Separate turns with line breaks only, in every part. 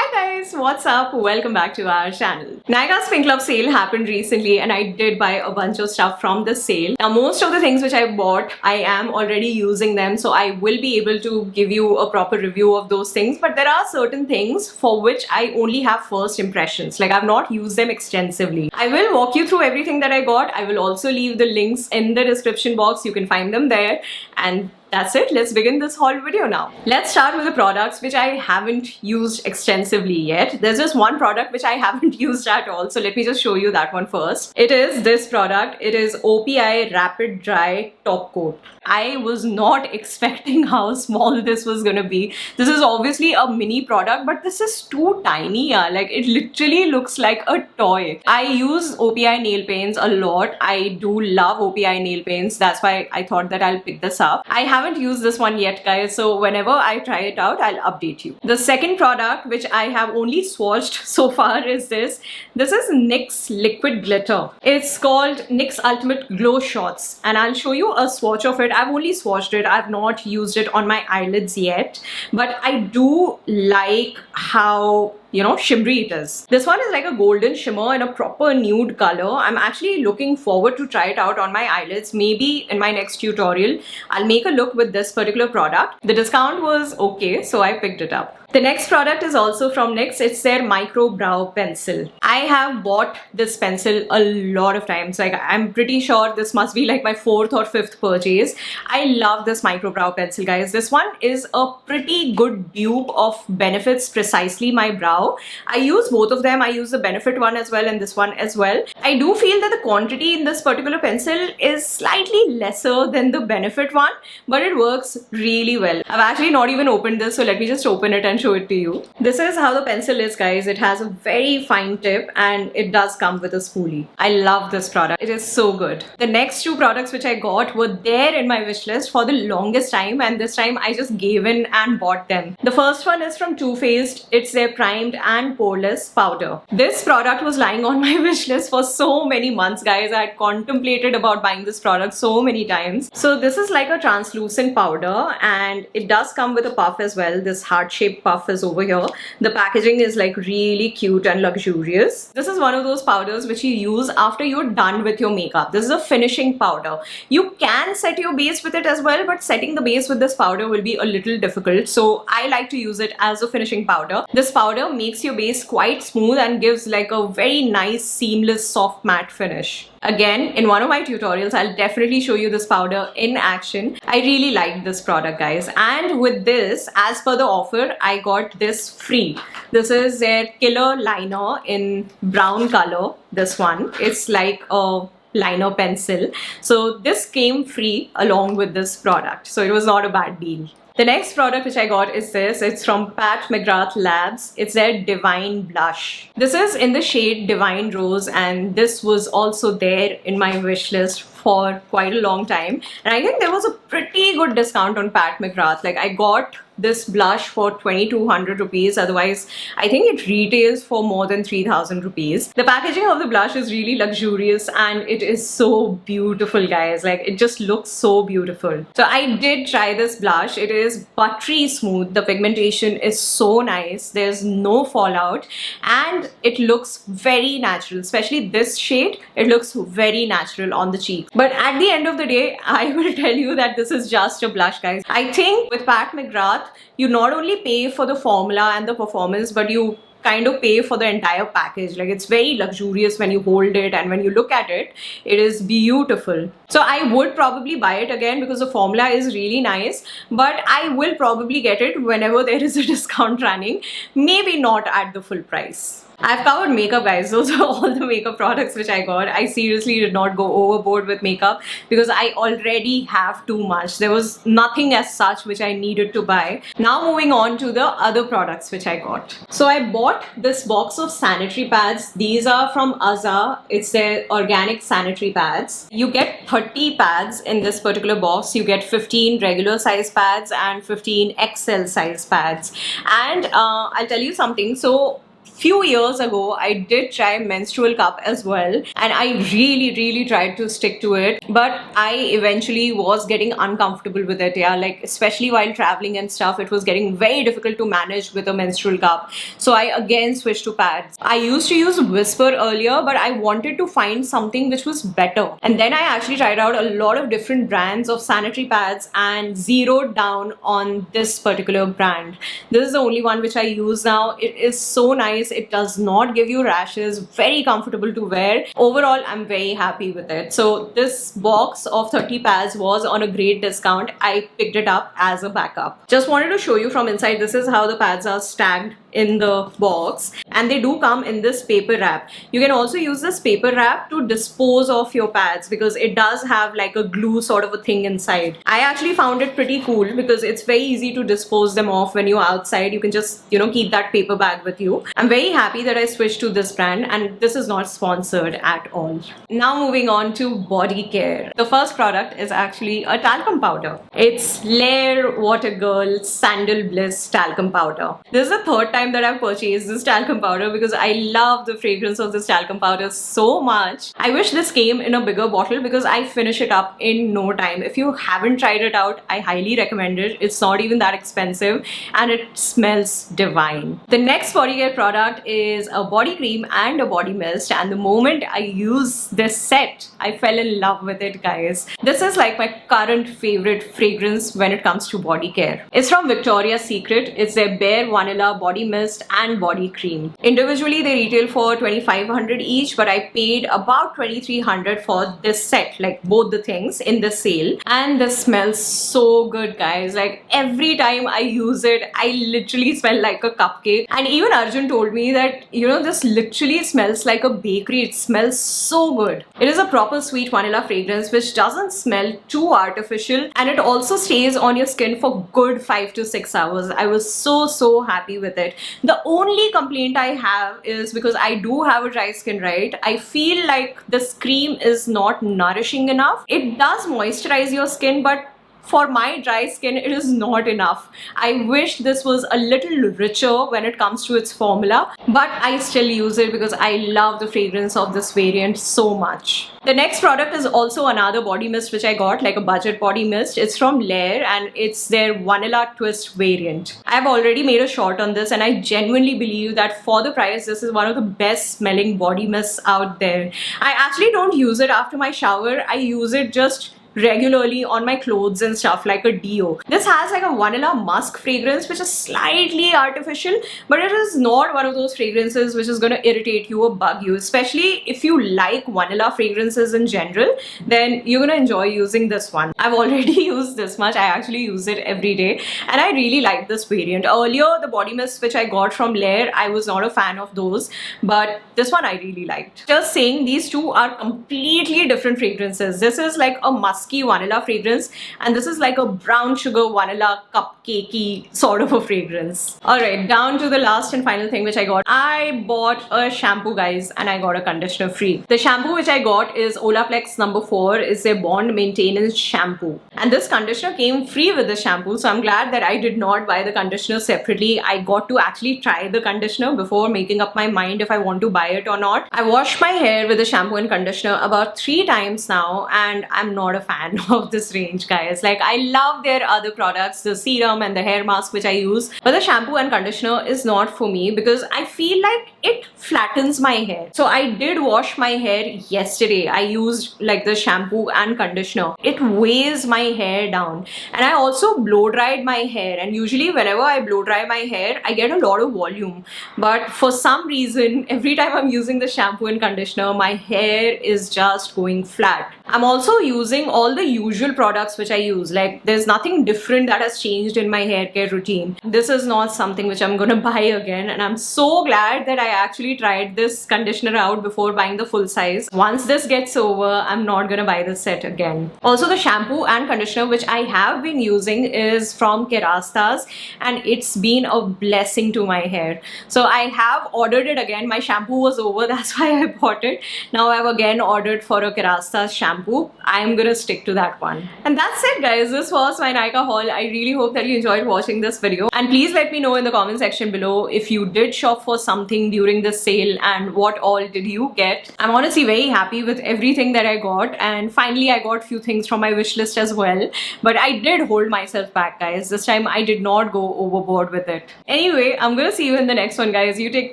Hi guys, what's up? Welcome back to our channel. Nykaa's Pink Club sale happened recently and I did buy a bunch of stuff from the sale. Now most of the things which I bought, I am already using them, so I will be able to give you a proper review of those things, but there are certain things for which I only have first impressions. Like, I've not used them extensively. I will walk you through everything that I got. I will also leave the links in the description box. You can find them there, and that's it. Let's begin this haul video now. Let's start with the products which I haven't used extensively yet. There's just one product which I haven't used at all, so let me just show you that one first. It is this product. It is OPI Rapid Dry Top Coat. I was not expecting how small this was gonna be. This is obviously a mini product, but this is too tiny. Like, it literally looks like a toy. I use OPI nail paints a lot. I do love OPI nail paints. That's why I thought that I'll pick this up. I haven't used this one yet, guys, so whenever I try it out, I'll update you. The second product which I have only swatched so far is this. This is NYX's Liquid Glitter. It's called NYX Ultimate Glow Shots, and I'll show you a swatch of it. I've only swatched it. I've not used it on my eyelids yet, but I do like how, you know, shimmery it is. This one is like a golden shimmer in a proper nude color. I'm actually looking forward to try it out on my eyelids. Maybe in my next tutorial, I'll make a look with this particular product. The discount was okay, so I picked it up. The next product is also from NYX. It's their Micro Brow Pencil. I have bought this pencil a lot of times. Like, I'm pretty sure this must be like my 4th or 5th purchase. I love this Micro Brow Pencil, guys. This one is a pretty good dupe of Benefit's Precisely My Brow. I use both of them. I use the Benefit one as well and this one as well. I do feel that the quantity in this particular pencil is slightly lesser than the Benefit one, but it works really well. I've actually not even opened this, so let me just open it and show it to you. This is how the pencil is, guys. It has a very fine tip and it does come with a spoolie. I love this product. It is so good. The next two products which I got were there in my wish list for the longest time, and this time I just gave in and bought them. The first one is from Too Faced. It's their Primed and Poreless Powder. This product was lying on my wish list for so many months, guys. I had contemplated about buying this product so many times. So this is like a translucent powder and it does come with a puff as well. This heart-shaped puff is over here. The packaging is like really cute and luxurious. This is one of those powders which you use after you're done with your makeup. This is a finishing powder. You can set your base with it as well, but setting the base with this powder will be a little difficult. So I like to use it as a finishing powder. This powder makes your base quite smooth and gives like a very nice, seamless, soft matte finish. Again, in one of my tutorials, I'll definitely show you this powder in action. I really like this product, guys. And with this, as per the offer, I got this free. This is their Killer Liner in brown color. This one, it's like a liner pencil. So this came free along with this product. So it was not a bad deal. The next product which I got is this. It's from Pat McGrath Labs. It's their Divine Blush. This is in the shade Divine Rose, and this was also there in my wish list for quite a long time. And I think there was a pretty good discount on Pat McGrath. Like, I got this blush for 2200 rupees. Otherwise, I think it retails for more than 3000 rupees. The packaging of the blush is really luxurious and it is so beautiful, guys. Like, it just looks so beautiful. So I did try this blush. It is buttery smooth. The pigmentation is so nice. There's no fallout and it looks very natural. Especially this shade, it looks very natural on the cheek. But at the end of the day, I will tell you that this is just a blush, guys. I think with Pat McGrath, you not only pay for the formula and the performance, but you kind of pay for the entire package. Like, it's very luxurious when you hold it, and when you look at it, it is beautiful. So I would probably buy it again because the formula is really nice, but I will probably get it whenever there is a discount running. Maybe not at the full price. I've covered makeup, guys. Those are all the makeup products which I got. I seriously did not go overboard with makeup because I already have too much. There was nothing as such which I needed to buy. Now moving on to the other products which I got. So I bought this box of sanitary pads. These are from Azza. It's their organic sanitary pads. You get 30 pads in this particular box. You get 15 regular size pads and 15 XL size pads. And I'll tell you something. So few years ago, I did try menstrual cup as well, and I really tried to stick to it, but I eventually was getting uncomfortable with it. Yeah, like especially while traveling and stuff, it was getting very difficult to manage with a menstrual cup. So I again switched to pads. I used to use Whisper earlier, but I wanted to find something which was better. And then I actually tried out a lot of different brands of sanitary pads and zeroed down on this particular brand. This is the only one which I use now. It is so nice. It does not give you rashes, very comfortable to wear. Overall, I'm very happy with it. So this box of 30 pads was on a great discount. I picked it up as a backup. Just wanted to show you from inside. This is how the pads are stacked in the box, and they do come in this paper wrap. You can also use this paper wrap to dispose of your pads because it does have like a glue sort of a thing inside. I actually found it pretty cool because it's very easy to dispose them off when you're outside. You can just, you know, keep that paper bag with you. I'm very happy that I switched to this brand, and this is not sponsored at all. Now moving on to body care. The first product is actually a talcum powder. It's Lair Water Girl Sandal Bliss talcum powder. This is the third time that I've purchased this talcum powder because I love the fragrance of this talcum powder so much. I wish this came in a bigger bottle because I finish it up in no time. If you haven't tried it out, I highly recommend it. It's not even that expensive and it smells divine. The next body care product is a body cream and a body mist, and the moment I use this set, I fell in love with it, guys. This is like my current favorite fragrance when it comes to body care. It's from Victoria's Secret. It's their Bare Vanilla body mist and body cream. Individually they retail for 2,500 each, but I paid about 2,300 for this set, like both the things in the sale. And this smells so good, guys. Like every time I use it, I literally smell like a cupcake. And even Arjun told me that, you know, this literally smells like a bakery. It smells so good. It is a proper sweet vanilla fragrance which doesn't smell too artificial, and it also stays on your skin for good 5 to 6 hours. I was so happy with it. The only complaint I have is because I do have a dry skin, right? I feel like this cream is not nourishing enough. It does moisturize your skin, but for my dry skin, it is not enough. I wish this was a little richer when it comes to its formula, but I still use it because I love the fragrance of this variant so much. The next product is also another body mist which I got, like a budget body mist. It's from Lair and it's their Vanilla Twist variant. I've already made a short on this, and I genuinely believe that for the price, this is one of the best smelling body mists out there. I actually don't use it after my shower. I use it just regularly on my clothes and stuff, like a deo. This has like a vanilla musk fragrance which is slightly artificial, but it is not one of those fragrances which is going to irritate you or bug you. Especially if you like vanilla fragrances in general, then you're going to enjoy using this one. I've already used this much. I actually use it every day and I really like this variant. Earlier, the body mist which I got from Lair, I was not a fan of those, but this one I really liked. Just saying, these two are completely different fragrances. This is like a musky vanilla fragrance and this is like a brown sugar vanilla cupcakey sort of a fragrance. Alright, down to the last and final thing which I got. I bought a shampoo, guys, and I got a conditioner free. The shampoo which I got is Olaplex number 4. It's a bond maintenance shampoo, and this conditioner came free with the shampoo, so I'm glad that I did not buy the conditioner separately. I got to actually try the conditioner before making up my mind if I want to buy it or not. I washed my hair with the shampoo and conditioner about 3 times now, and I'm not a fan of this range, guys. Like, I love their other products, the serum and the hair mask which I use, but the shampoo and conditioner is not for me because I feel like it flattens my hair. So I did wash my hair yesterday. I used like the shampoo and conditioner. It weighs my hair down, and I also blow dried my hair, and usually whenever I blow dry my hair, I get a lot of volume, but for some reason every time I'm using the shampoo and conditioner, my hair is just going flat. I'm also using all the usual products which I use. Like, there's nothing different that has changed in my hair care routine. This is not something which I'm gonna buy again, and I'm so glad that I actually tried this conditioner out before buying the full size. Once this gets over, I'm not gonna buy this set again. Also, the shampoo and conditioner which I have been using is from Kerastase, and it's been a blessing to my hair. So I have ordered it again. My shampoo was over, that's why I bought it. Now I've again ordered for a Kerastase shampoo. I'm gonna stick stick to that one. And that's it, guys. This was my Nykaa haul. I really hope that you enjoyed watching this video. And please let me know in the comment section below if you did shop for something during this sale and what all did you get. I'm honestly very happy with everything that I got, and finally I got few things from my wish list as well. But I did hold myself back, guys. This time I did not go overboard with it. Anyway, I'm gonna see you in the next one, guys. You take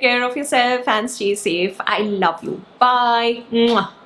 care of yourself and stay safe. I love you. Bye. Mwah.